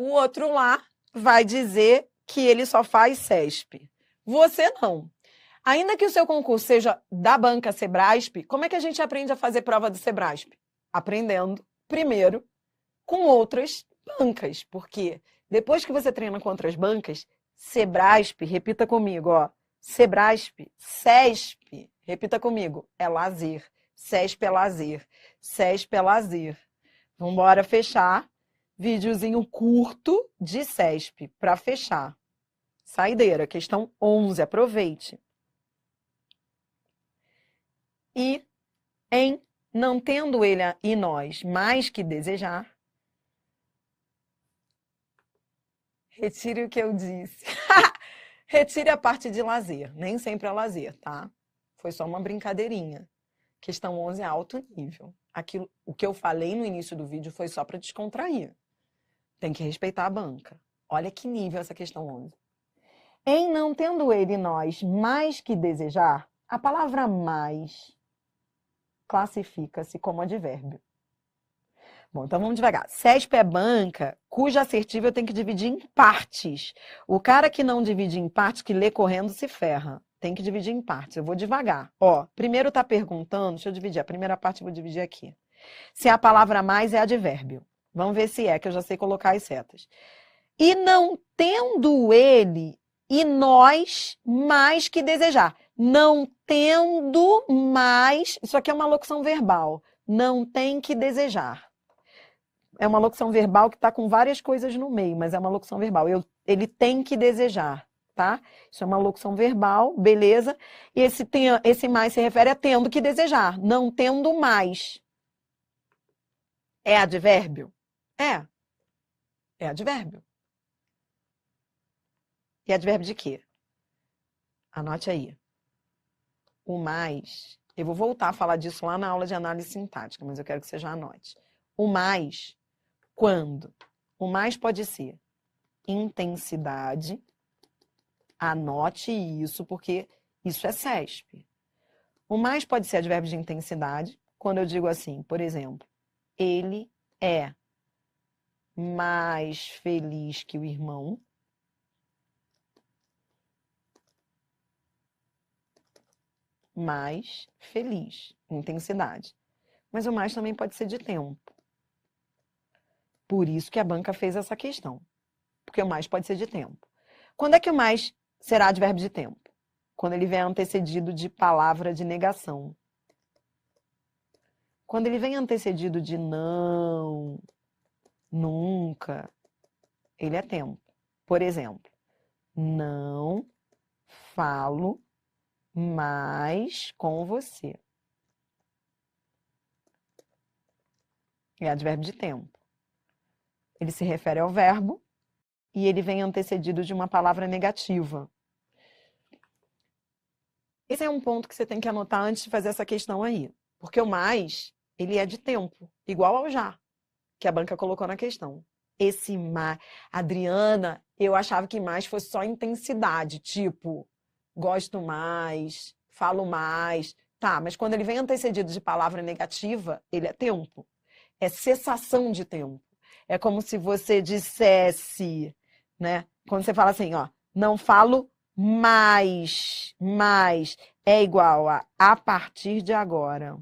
O outro lá vai dizer que ele só faz CESP. Você não. Ainda que o seu concurso seja da banca Sebrasp, como é que a gente aprende a fazer prova do Sebrasp? Aprendendo, primeiro, com outras bancas, porque depois que você treina com outras bancas, Sebrasp, repita comigo, ó, Sebrasp, CESP, repita comigo, é lazer, CESP é lazer, CESP é lazer. Vamos embora fechar, videozinho curto de CESP, para fechar. Saideira, questão 11, aproveite. E em não tendo ele e nós mais que desejar, retire o que eu disse. Retire a parte de lazer. Nem sempre é lazer, tá? Foi só uma brincadeirinha. Questão 11 é alto nível. Aquilo, o que eu falei no início do vídeo foi só para descontrair. Tem que respeitar a banca. Olha que nível essa questão 11. Em não tendo ele e nós mais que desejar, a palavra mais classifica-se como advérbio. Bom, então vamos devagar. CESP é banca cuja assertiva eu tenho que dividir em partes. O cara que não divide em partes, que lê correndo, se ferra. Tem que dividir em partes. Eu vou devagar. Ó, primeiro tá perguntando, deixa eu dividir. A primeira parte eu vou dividir aqui. Se a palavra mais é advérbio. Vamos ver se é, que eu já sei colocar as setas. E não tendo ele e nós mais que desejar. Não tendo mais... Isso aqui é uma locução verbal. Não tem que desejar. É uma locução verbal que está com várias coisas no meio, mas é uma locução verbal. Ele tem que desejar, tá? Isso é uma locução verbal, beleza? E esse mais se refere a tendo que desejar, não tendo mais. É advérbio? É. É advérbio. E advérbio de quê? Anote aí. O mais... Eu vou voltar a falar disso lá na aula de análise sintática, mas eu quero que você já anote. O mais... Quando? O mais pode ser intensidade. Anote isso, porque isso é CESP. O mais pode ser advérbio de intensidade. Quando eu digo assim, por exemplo, ele é mais feliz que o irmão. Mais feliz. Intensidade. Mas o mais também pode ser de tempo. Por isso que a banca fez essa questão. Porque o mais pode ser de tempo. Quando é que o mais será advérbio de tempo? Quando ele vem antecedido de palavra de negação. Quando ele vem antecedido de não, nunca, ele é tempo. Por exemplo, não falo mais com você. É advérbio de tempo. Ele se refere ao verbo e ele vem antecedido de uma palavra negativa. Esse é um ponto que você tem que anotar antes de fazer essa questão aí. Porque o mais, ele é de tempo, igual ao já, que a banca colocou na questão. Esse mais... Adriana, eu achava que mais fosse só intensidade, tipo, gosto mais, falo mais. Tá, mas quando ele vem antecedido de palavra negativa, ele é tempo. É cessação de tempo. É como se você dissesse, né? Quando você fala assim, ó, não falo mais, é igual a partir de agora.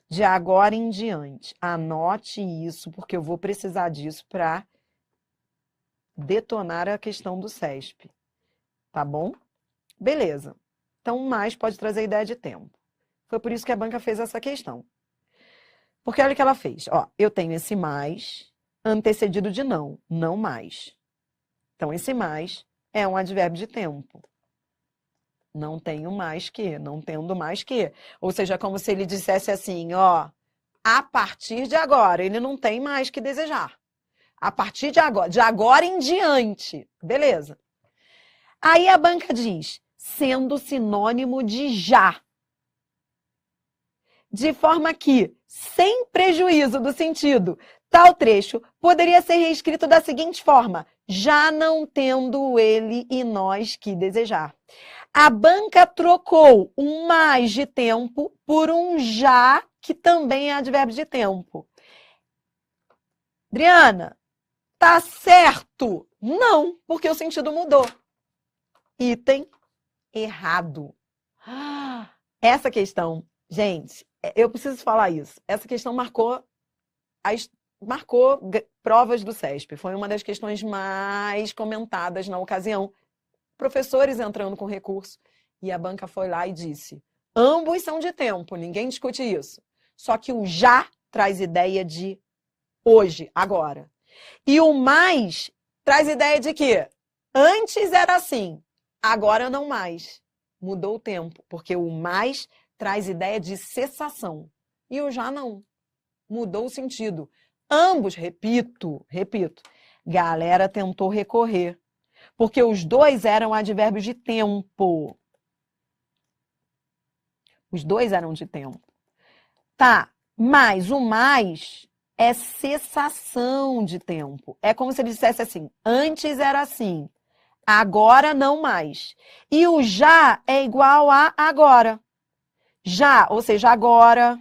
De agora em diante. Anote isso, porque eu vou precisar disso para detonar a questão do CESP. Tá bom? Beleza. Então, mais pode trazer ideia de tempo. Foi por isso que a banca fez essa questão. Porque olha o que ela fez. Ó, eu tenho esse mais antecedido de não, não mais. Então, esse mais é um advérbio de tempo. Não tenho mais que, não tendo mais que. Ou seja, como se ele dissesse assim, ó, a partir de agora, ele não tem mais que desejar. A partir de agora em diante. Beleza. Aí a banca diz, sendo sinônimo de já. De forma que, sem prejuízo do sentido, tal trecho poderia ser reescrito da seguinte forma, já não tendo ele e nós que desejar. A banca trocou um mais de tempo por um já, que também é advérbio de tempo. Adriana, Tá certo? Não, porque o sentido mudou. Item errado. Essa questão, gente, eu preciso falar isso. Essa questão marcou provas do CESP. Foi uma das questões mais comentadas na ocasião. Professores entrando com recurso. E a banca foi lá e disse: ambos são de tempo, ninguém discute isso. Só que o já traz ideia de hoje, agora. E o mais traz ideia de que antes era assim, agora não mais. Mudou o tempo, porque o mais traz ideia de cessação. E o já não. Mudou o sentido. Ambos, repito, galera tentou recorrer. Porque os dois eram advérbios de tempo. Os dois eram de tempo. Tá, mas o mais é cessação de tempo. É como se ele dissesse assim, antes era assim, agora não mais. E o já é igual a agora. Já, ou seja, agora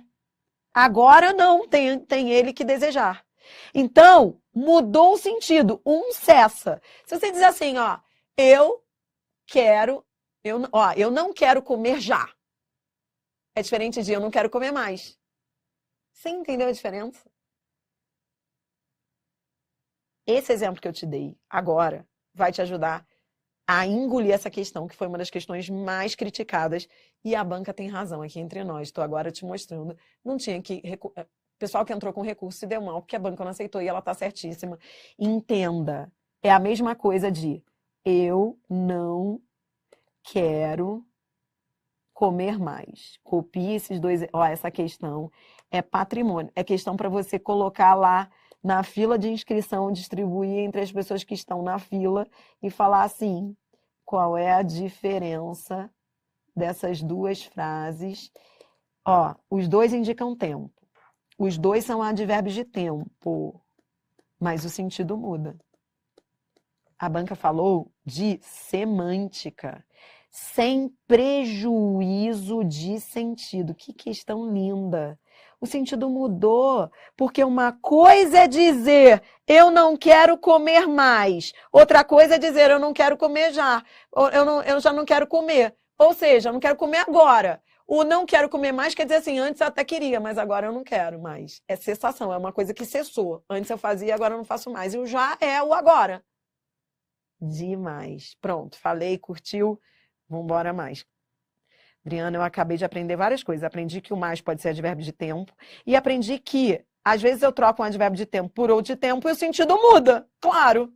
não, tem ele que desejar. Então, mudou o sentido, um cessa. Se você dizer assim, ó, eu não quero comer já. É diferente de eu não quero comer mais. Você entendeu a diferença? Esse exemplo que eu te dei agora vai te ajudar a engolir essa questão, que foi uma das questões mais criticadas, e a banca tem razão aqui entre nós. Estou agora te mostrando. Não tinha que... O pessoal que entrou com recurso se deu mal, porque a banca não aceitou e ela está certíssima. Entenda, é a mesma coisa de eu não quero comer mais. Copie esses dois... Ó, essa questão é patrimônio. É questão para você colocar lá na fila de inscrição, distribuir entre as pessoas que estão na fila e falar assim, qual é a diferença dessas duas frases? Ó, os dois indicam tempo. Os dois são advérbios de tempo, mas o sentido muda. A banca falou de semântica, sem prejuízo de sentido. Que questão linda! O sentido mudou, porque uma coisa é dizer eu não quero comer mais, outra coisa é dizer eu não quero comer já, eu já não quero comer, ou seja, eu não quero comer agora. O não quero comer mais quer dizer assim, antes eu até queria, mas agora eu não quero mais. É cessação, é uma coisa que cessou. Antes eu fazia, agora eu não faço mais. E o já é o agora. Demais. Pronto, falei, curtiu? Vamos embora mais. Adriana, eu acabei de aprender várias coisas. Aprendi que o mais pode ser advérbio de tempo. E aprendi que, às vezes, eu troco um advérbio de tempo por outro de tempo e o sentido muda. Claro.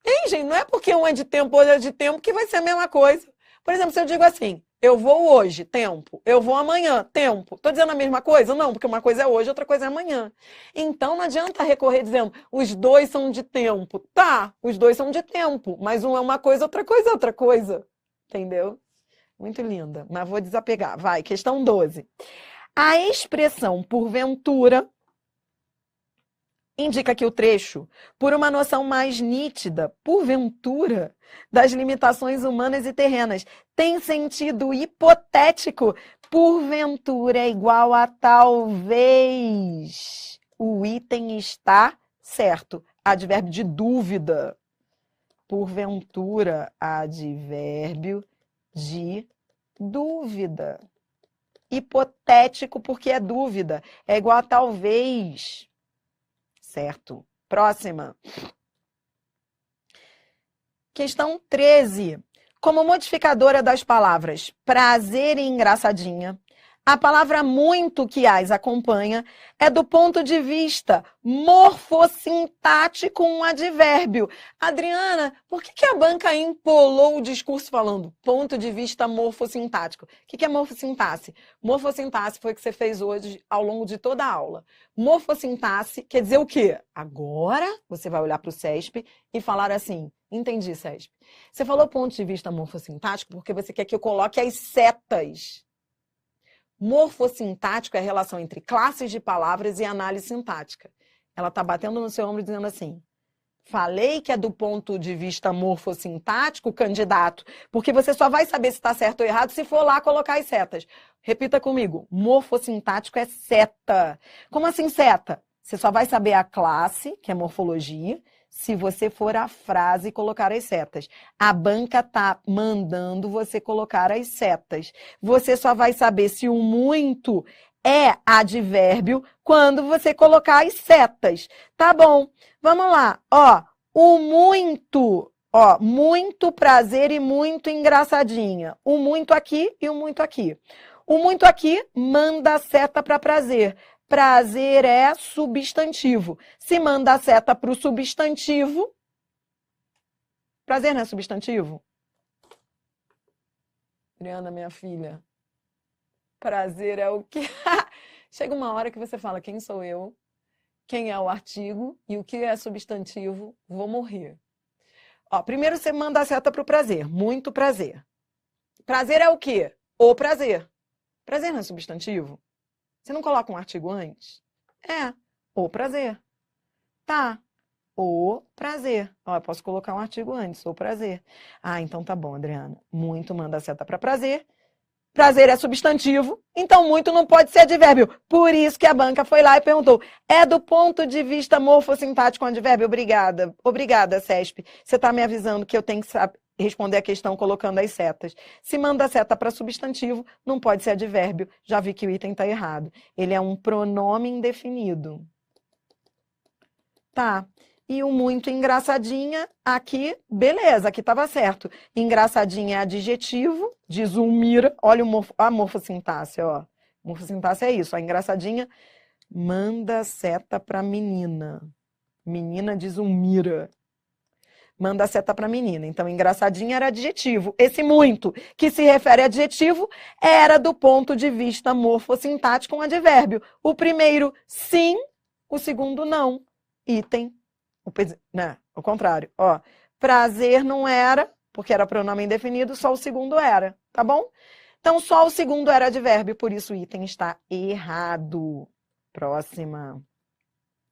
Hein, gente? Não é porque um é de tempo ou outro é de tempo que vai ser a mesma coisa. Por exemplo, se eu digo assim, eu vou hoje, tempo. Eu vou amanhã, tempo. Estou dizendo a mesma coisa? Não, porque uma coisa é hoje, outra coisa é amanhã. Então, não adianta recorrer dizendo, os dois são de tempo. Tá, os dois são de tempo, mas um é uma coisa, outra coisa é outra coisa. Entendeu? Muito linda, mas vou desapegar. Vai, questão 12. A expressão porventura indica que o trecho, por uma noção mais nítida, porventura, das limitações humanas e terrenas, tem sentido hipotético. Porventura é igual a talvez. O item está certo. Advérbio de dúvida. Porventura, advérbio de dúvida. Hipotético porque é dúvida. É igual a talvez. Certo. Próxima. Questão 13. Como modificadora das palavras prazer e engraçadinha, a palavra muito que as acompanha é do ponto de vista morfossintático um advérbio. Adriana, por que a banca empolou o discurso falando ponto de vista morfossintático? O que é morfossintaxe? Morfossintaxe foi o que você fez hoje ao longo de toda a aula. Morfossintaxe quer dizer o quê? Agora você vai olhar para o CESP e falar assim, entendi, CESP. Você falou ponto de vista morfossintático porque você quer que eu coloque as setas. Morfossintático é a relação entre classes de palavras e análise sintática. Ela está batendo no seu ombro dizendo assim, falei que é do ponto de vista morfossintático, candidato, porque você só vai saber se está certo ou errado se for lá colocar as setas. Repita comigo, morfossintático é seta. Como assim seta? Você só vai saber a classe, que é morfologia, se você for a frase e colocar as setas. A banca tá mandando você colocar as setas. Você só vai saber se o muito é advérbio quando você colocar as setas. Tá bom, vamos lá. Ó, o muito, ó, muito prazer e muito engraçadinha. O muito aqui e o muito aqui. O muito aqui manda a seta para prazer. Prazer é substantivo. Se manda a seta para o substantivo, prazer não é substantivo? Adriana, minha filha, prazer é o quê? Chega uma hora que você fala, quem sou eu? Quem é o artigo? E o que é substantivo? Vou morrer. Ó, primeiro você manda a seta para o prazer. Muito prazer. Prazer é o quê? O prazer. Prazer não é substantivo? Você não coloca um artigo antes? É, o prazer. Tá, o prazer. Ó, eu posso colocar um artigo antes, o prazer. Ah, então tá bom, Adriana. Muito manda a seta para prazer. Prazer é substantivo, então muito não pode ser advérbio. Por isso que a banca foi lá e perguntou. É do ponto de vista morfossintático advérbio? Obrigada. Obrigada, CESP. Você está me avisando que eu tenho que responder a questão colocando as setas. Se manda a seta para substantivo, não pode ser advérbio. Já vi que o item está errado. Ele é um pronome indefinido. Tá. E o muito engraçadinha, aqui, beleza, aqui estava certo. Engraçadinha é adjetivo, diz o Mira. Olha a morfossintaxe, ó. Morfossintaxe é isso, a engraçadinha manda seta para menina. Menina diz um Mira. Manda seta para menina. Então, engraçadinha era adjetivo. Esse muito, que se refere a adjetivo, era do ponto de vista morfossintático um advérbio. O primeiro, sim, o segundo, não. Item. Né? O contrário, ó. Prazer não era, porque era pronome indefinido, só o segundo era, tá bom? Então, só o segundo era advérbio, por isso o item está errado. Próxima.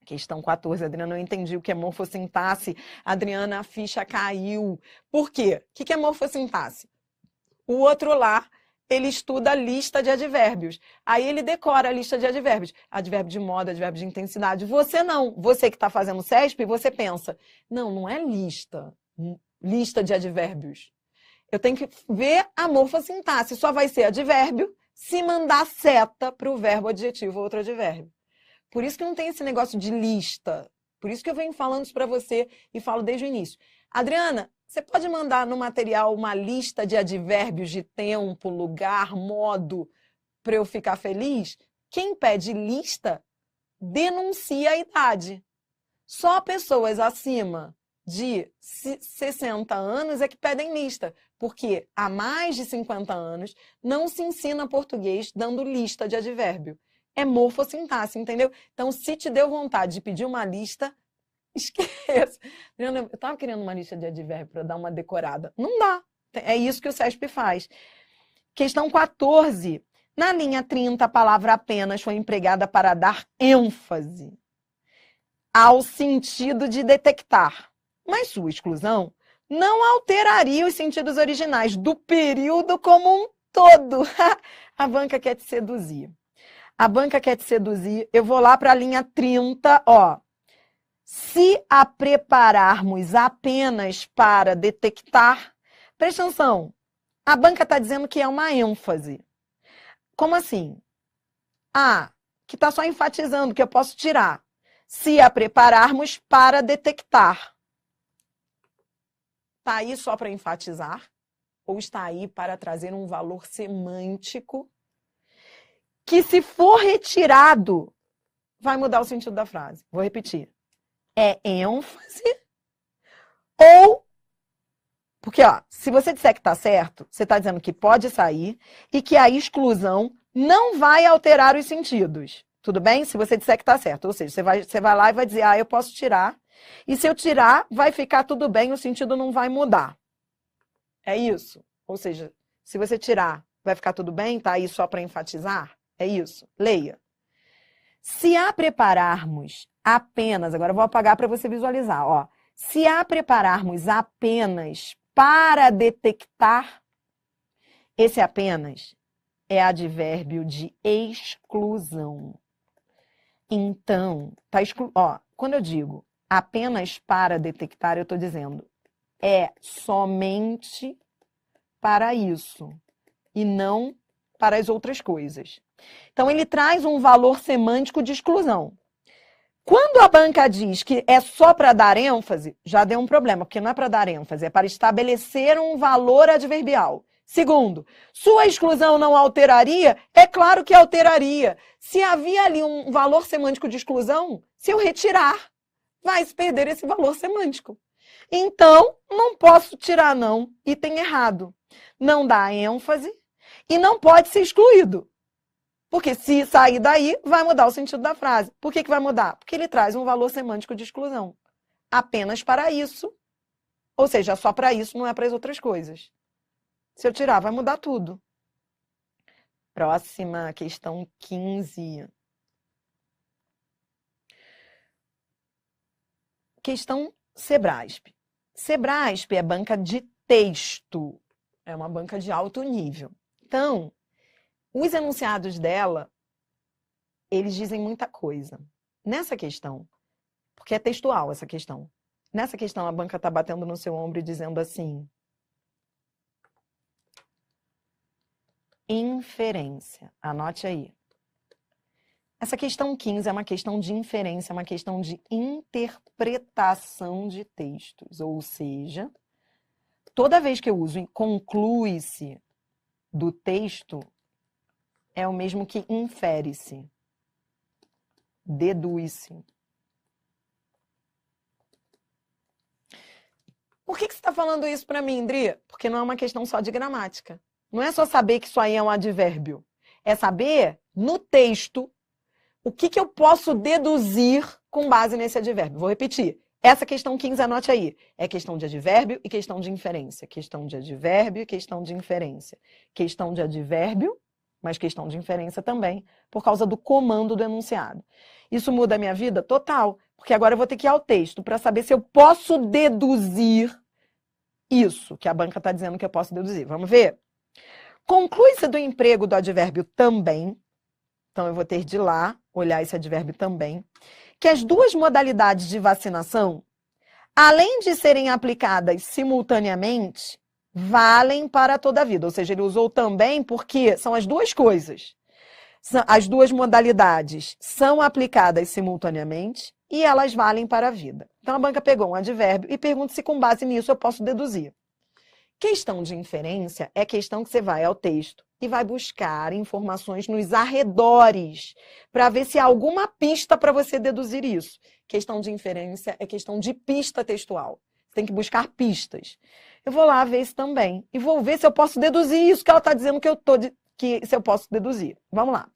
Questão 14. Adriana, eu entendi o que é morfossintaxe. Adriana, a ficha caiu. Por quê? O que é morfossintaxe? O outro lá, ele estuda a lista de advérbios. Aí ele decora a lista de advérbios. Advérbio de modo, advérbio de intensidade. Você não. Você que está fazendo CESP, você pensa, não é lista de advérbios. Eu tenho que ver a morfossintaxe. Só vai ser advérbio se mandar seta para o verbo adjetivo ou outro advérbio. Por isso que não tem esse negócio de lista. Por isso que eu venho falando isso para você e falo desde o início. Adriana, você pode mandar no material uma lista de advérbios de tempo, lugar, modo, para eu ficar feliz? Quem pede lista denuncia a idade. Só pessoas acima de 60 anos é que pedem lista, porque há mais de 50 anos não se ensina português dando lista de advérbio. É morfossintaxe, entendeu? Então, se te deu vontade de pedir uma lista, esqueça. Eu estava querendo uma lista de advérbio para dar uma decorada. Não dá. É isso que o CESP faz. Questão 14. Na linha 30, a palavra apenas foi empregada para dar ênfase ao sentido de detectar. Mas sua exclusão não alteraria os sentidos originais do período como um todo. A banca quer te seduzir. A banca quer te seduzir. Eu vou lá para a linha 30, ó. Se a prepararmos apenas para detectar, presta atenção, a banca está dizendo que é uma ênfase. Como assim? Ah, que está só enfatizando que eu posso tirar. Se a prepararmos para detectar. Está aí só para enfatizar? Ou está aí para trazer um valor semântico que, se for retirado, vai mudar o sentido da frase? Vou repetir. É ênfase ou... Porque, ó, se você disser que está certo, você está dizendo que pode sair e que a exclusão não vai alterar os sentidos. Tudo bem? Se você disser que está certo. Ou seja, você vai lá e vai dizer, ah, eu posso tirar. E se eu tirar, vai ficar tudo bem, o sentido não vai mudar. É isso? Ou seja, se você tirar, vai ficar tudo bem? Tá aí só para enfatizar? É isso? Leia. Se a prepararmos apenas, agora eu vou apagar para você visualizar, ó. Se a prepararmos apenas para detectar, esse apenas é advérbio de exclusão. Então, ó, quando eu digo apenas para detectar, eu estou dizendo, é somente para isso e não para as outras coisas. Então, ele traz um valor semântico de exclusão. Quando a banca diz que é só para dar ênfase, já deu um problema, porque não é para dar ênfase, é para estabelecer um valor adverbial. Segundo, sua exclusão não alteraria? É claro que alteraria. Se havia ali um valor semântico de exclusão, se eu retirar, vai se perder esse valor semântico. Então, não posso tirar não, item errado. Não dá ênfase e não pode ser excluído. Porque se sair daí, vai mudar o sentido da frase. Por que vai mudar? Porque ele traz um valor semântico de exclusão. Apenas para isso, ou seja, só para isso, não é para as outras coisas. Se eu tirar, vai mudar tudo. Próxima, questão 15. Questão Sebrasp. Sebrasp é banca de texto. É uma banca de alto nível. Então, os enunciados dela, eles dizem muita coisa. Nessa questão, porque é textual essa questão. Nessa questão, a banca está batendo no seu ombro e dizendo assim: inferência. Anote aí. Essa questão 15 é uma questão de inferência, é uma questão de interpretação de textos. Ou seja, toda vez que eu uso conclui-se do texto, é o mesmo que infere-se, deduz-se. Por que você está falando isso para mim, Indri? Porque não é uma questão só de gramática. Não é só saber que isso aí é um advérbio. É saber, no texto, o que eu posso deduzir com base nesse advérbio. Vou repetir. Essa questão 15, anote aí. É questão de advérbio e questão de inferência. Questão de advérbio e questão de inferência. Questão de advérbio, mas questão de inferência também, por causa do comando do enunciado. Isso muda a minha vida? Total. Porque agora eu vou ter que ir ao texto para saber se eu posso deduzir isso que a banca está dizendo que eu posso deduzir. Vamos ver? Conclui-se do emprego do advérbio também. Então, eu vou ter de ir lá, olhar esse advérbio também. Que as duas modalidades de vacinação, além de serem aplicadas simultaneamente, valem para toda a vida. Ou seja, ele usou também porque são as duas coisas. As duas modalidades são aplicadas simultaneamente e elas valem para a vida. Então, a banca pegou um advérbio e pergunta se com base nisso eu posso deduzir. Questão de inferência é questão que você vai ao texto e vai buscar informações nos arredores para ver se há alguma pista para você deduzir isso. Questão de inferência é questão de pista textual. Você tem que buscar pistas. Eu vou lá ver isso também e vou ver se eu posso deduzir isso que ela está dizendo se eu posso deduzir. Vamos lá.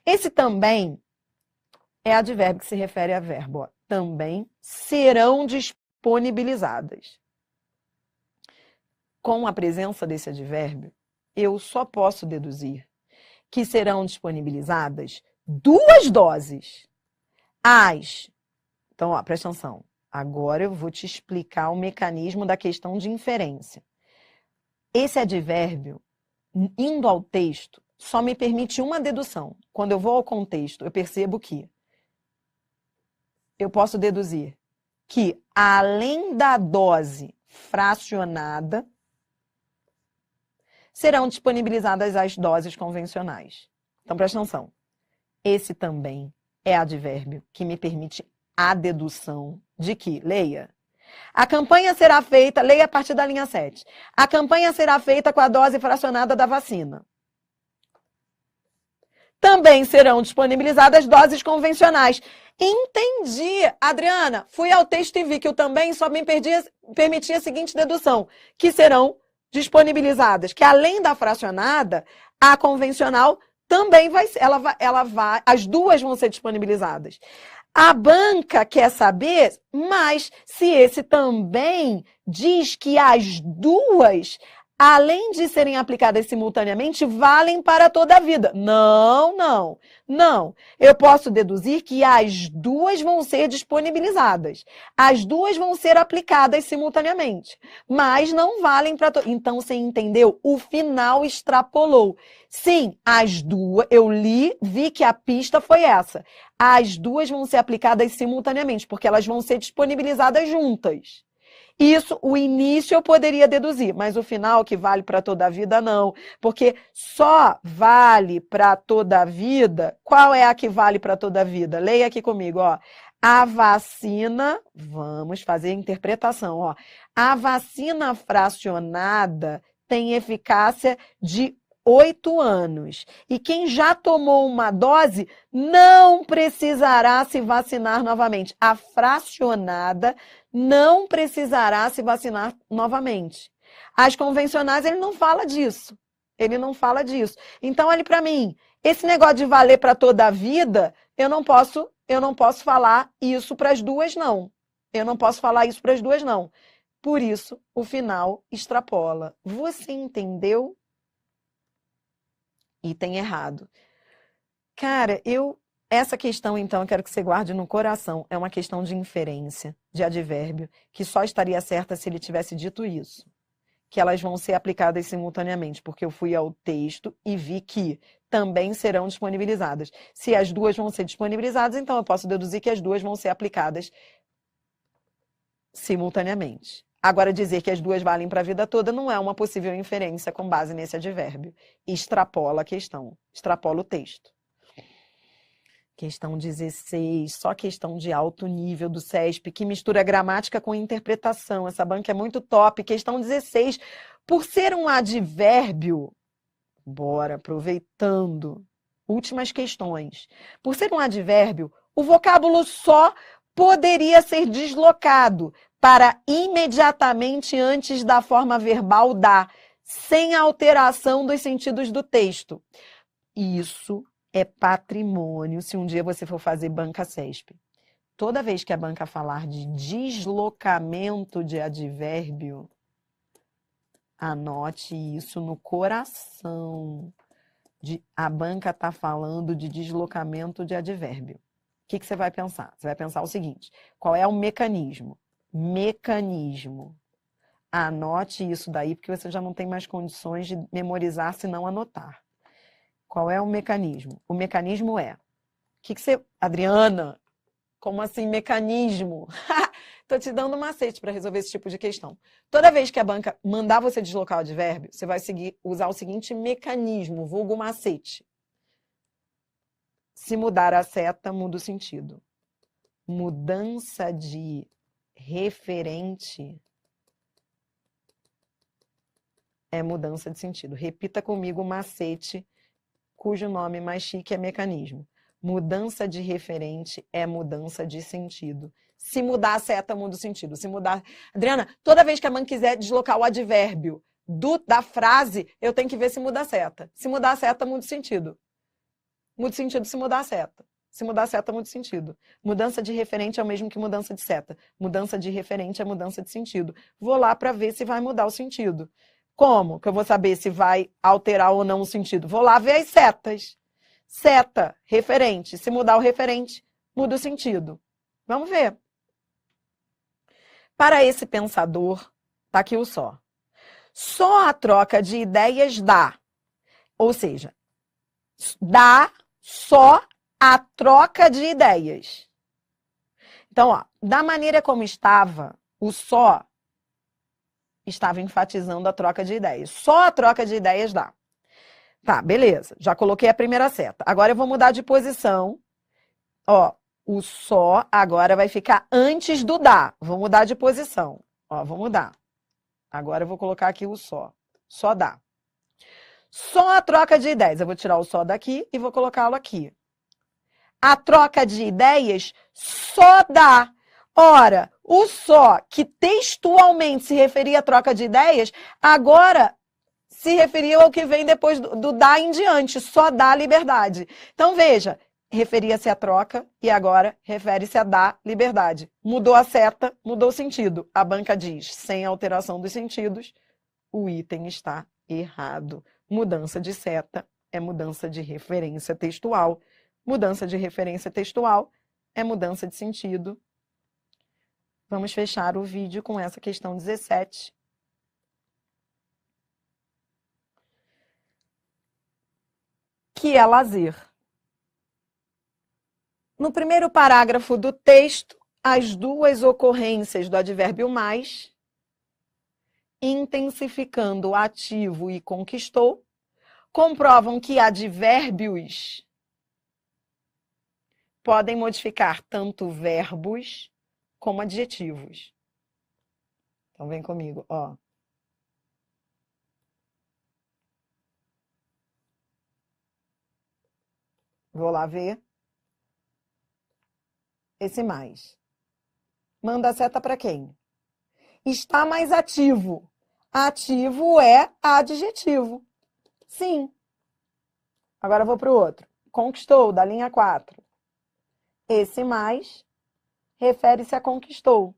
Esse também é advérbio que se refere a verbo. Ó. Também serão disponibilizadas. Com a presença desse advérbio, eu só posso deduzir que serão disponibilizadas 2 doses. Então, ó, presta atenção. Agora eu vou te explicar o mecanismo da questão de inferência. Esse advérbio, indo ao texto, só me permite uma dedução. Quando eu vou ao contexto, eu percebo que eu posso deduzir que, além da dose fracionada, serão disponibilizadas as doses convencionais. Então, presta atenção. Esse também é advérbio que me permite a dedução de que, leia, a campanha será feita, leia a partir da linha 7, a campanha será feita com a dose fracionada da vacina. Também serão disponibilizadas doses convencionais. Entendi, Adriana. Fui ao texto e vi que o também só me permitia a seguinte dedução, que serão disponibilizadas, que além da fracionada, a convencional também vai ser, as duas vão ser disponibilizadas. A banca quer saber, mas se esse também diz que as duas, além de serem aplicadas simultaneamente, valem para toda a vida. Não, não, não. Eu posso deduzir que as duas vão ser disponibilizadas. As duas vão ser aplicadas simultaneamente, mas não valem para toda. Então, você entendeu? O final extrapolou. Sim, as duas, eu li, vi que a pista foi essa. As duas vão ser aplicadas simultaneamente, porque elas vão ser disponibilizadas juntas. Isso, o início eu poderia deduzir, mas o final que vale para toda a vida, não. Porque só vale para toda a vida. Qual é a que vale para toda a vida? Leia aqui comigo, ó. A vacina, vamos fazer a interpretação, ó. A vacina fracionada tem eficácia de 8 anos. E quem já tomou uma dose não precisará se vacinar novamente. A fracionada não precisará se vacinar novamente. As convencionais, ele não fala disso. Ele não fala disso. Então, olhe para mim, esse negócio de valer para toda a vida, eu não posso falar isso para as duas, não. Eu não posso falar isso para as duas, não. Por isso, o final extrapola. Você entendeu? Item errado. Cara, essa questão, então, eu quero que você guarde no coração. É uma questão de inferência, de advérbio, que só estaria certa se ele tivesse dito isso. Que elas vão ser aplicadas simultaneamente, porque eu fui ao texto e vi que também serão disponibilizadas. Se as duas vão ser disponibilizadas, então eu posso deduzir que as duas vão ser aplicadas simultaneamente. Agora, dizer que as duas valem para a vida toda não é uma possível inferência com base nesse advérbio. Extrapola a questão, extrapola o texto. Questão 16, só questão de alto nível do CESP, que mistura gramática com interpretação. Essa banca é muito top. Questão 16, por ser um advérbio, bora, aproveitando, últimas questões. Por ser um advérbio, o vocábulo só poderia ser deslocado para imediatamente antes da forma verbal da, sem alteração dos sentidos do texto. Isso é patrimônio se um dia você for fazer banca CESP. Toda vez que a banca falar de deslocamento de advérbio, anote isso no coração. A banca está falando de deslocamento de advérbio. O que você vai pensar? Você vai pensar o seguinte: qual é o mecanismo? Mecanismo. Anote isso daí, porque você já não tem mais condições de memorizar se não anotar. Qual é o mecanismo? O mecanismo é... Adriana, como assim mecanismo? Estou te dando um macete para resolver esse tipo de questão. Toda vez que a banca mandar você deslocar o advérbio, você vai usar o seguinte mecanismo, vulgo macete. Se mudar a seta, muda o sentido. Mudança de referente é mudança de sentido. Repita comigo o macete, cujo nome mais chique é mecanismo. Mudança de referente é mudança de sentido. Se mudar a seta, muda o sentido. Se mudar... Adriana, toda vez que a mãe quiser deslocar o advérbio da frase, eu tenho que ver se muda a seta. Se mudar a seta, muda o sentido. Muda o sentido se mudar a seta. Se mudar a seta, muda o sentido. Mudança de referente é o mesmo que mudança de seta. Mudança de referente é mudança de sentido. Vou lá para ver se vai mudar o sentido. Como que eu vou saber se vai alterar ou não o sentido? Vou lá ver as setas. Seta, referente. Se mudar o referente, muda o sentido. Vamos ver. Para esse pensador, tá aqui o só. Só a troca de ideias dá. Ou seja, dá só a troca de ideias. Então, ó, da maneira como estava, o só estava enfatizando a troca de ideias. Só a troca de ideias dá. Tá, beleza. Já coloquei a primeira seta. Agora eu vou mudar de posição. Ó, o só agora vai ficar antes do dá. Vou mudar de posição. Ó, vou mudar. Agora eu vou colocar aqui o só. Só dá. Só a troca de ideias. Eu vou tirar o só daqui e vou colocá-lo aqui. A troca de ideias só dá. Ora, o só, que textualmente se referia à troca de ideias, agora se referia ao que vem depois do dá em diante. Só dá liberdade. Então, veja, referia-se à troca e agora refere-se a dar liberdade. Mudou a seta, mudou o sentido. A banca diz, sem alteração dos sentidos, o item está errado. Mudança de seta é mudança de referência textual. Mudança de referência textual é mudança de sentido. Vamos fechar o vídeo com essa questão 17. Que é lazer. No primeiro parágrafo do texto, as duas ocorrências do advérbio mais, intensificando o ativo e conquistou, comprovam que advérbios podem modificar tanto verbos como adjetivos. Então, vem comigo, ó. Vou lá ver. Esse mais. Manda a seta para quem? Está mais ativo. Ativo é adjetivo. Sim. Agora eu vou para o outro. Conquistou, da linha 4. Esse mais refere-se a conquistou.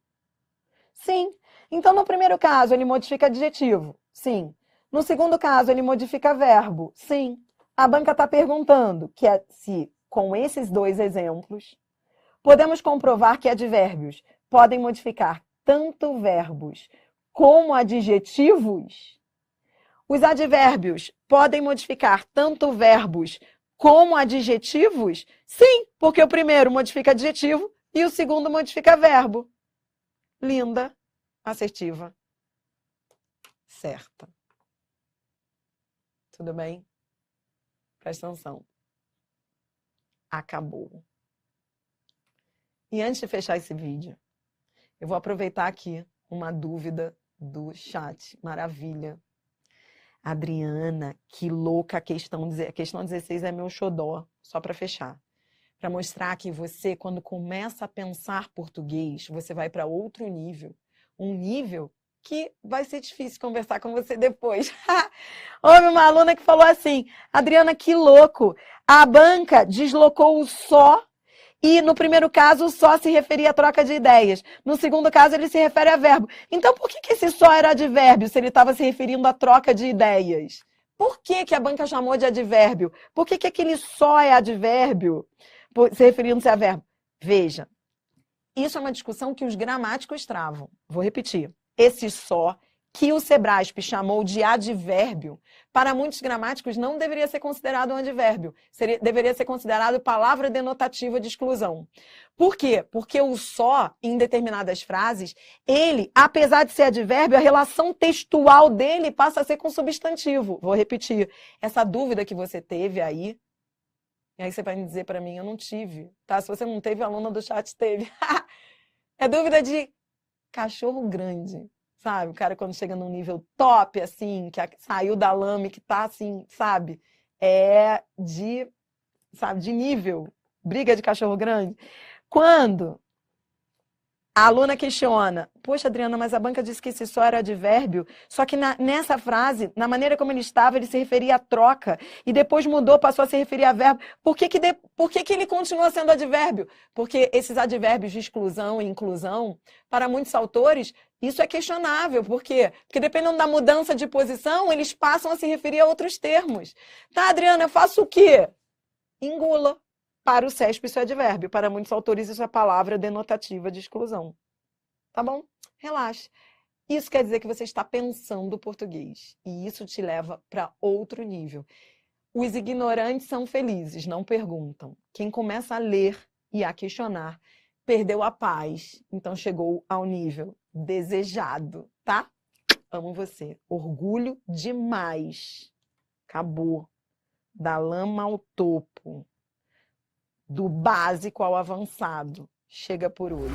Sim. Então, no primeiro caso, ele modifica adjetivo. Sim. No segundo caso, ele modifica verbo. Sim. A banca está perguntando que se, com esses dois exemplos, podemos comprovar que advérbios podem modificar tanto verbos como adjetivos. Os advérbios podem modificar tanto verbos como adjetivos? Sim, porque o primeiro modifica adjetivo e o segundo modifica verbo. Linda, assertiva, certa. Tudo bem? Presta atenção. Acabou. E antes de fechar esse vídeo, eu vou aproveitar aqui uma dúvida do chat. Maravilha. Adriana, que louca a questão 16 é meu xodó, só para fechar. Para mostrar que você, quando começa a pensar português, você vai para outro nível. Um nível que vai ser difícil conversar com você depois. Houve uma aluna que falou assim, Adriana, que louco, a banca deslocou o só e no primeiro caso o só se referia à troca de ideias. No segundo caso ele se refere a verbo. Então por que esse só era advérbio se ele estava se referindo à troca de ideias? Por que a banca chamou de advérbio? Por que aquele só é advérbio se referindo-se a verbo? Veja, isso é uma discussão que os gramáticos travam. Vou repetir. Esse só, que o Sebrasp chamou de advérbio, para muitos gramáticos não deveria ser considerado um advérbio. Deveria ser considerado palavra denotativa de exclusão. Por quê? Porque o só, em determinadas frases, ele, apesar de ser advérbio, a relação textual dele passa a ser com substantivo. Vou repetir. Essa dúvida que você teve aí, e aí você vai me dizer para mim, eu não tive. Tá? Se você não teve, a aluna do chat teve. É dúvida de cachorro grande, sabe? O cara quando chega num nível top, assim, que saiu da lama e que tá assim, sabe? É de nível, briga de cachorro grande. Quando a aluna questiona, poxa, Adriana, mas a banca disse que esse só era advérbio, só que nessa frase, na maneira como ele estava, ele se referia à troca, e depois mudou, passou a se referir a verbo. Por que ele continua sendo advérbio? Porque esses advérbios de exclusão e inclusão, para muitos autores, isso é questionável. Por quê? Porque dependendo da mudança de posição, eles passam a se referir a outros termos. Tá, Adriana, eu faço o quê? Engula. Para o CESP isso é advérbio, para muitos autores isso é palavra denotativa de exclusão. Tá bom? Relaxa. Isso quer dizer que você está pensando português, e isso te leva para outro nível. Os ignorantes são felizes, não perguntam. Quem começa a ler e a questionar, perdeu a paz, então chegou ao nível desejado, tá? Amo você. Orgulho demais. Acabou. Da lama ao topo. Do básico ao avançado. Chega por hoje.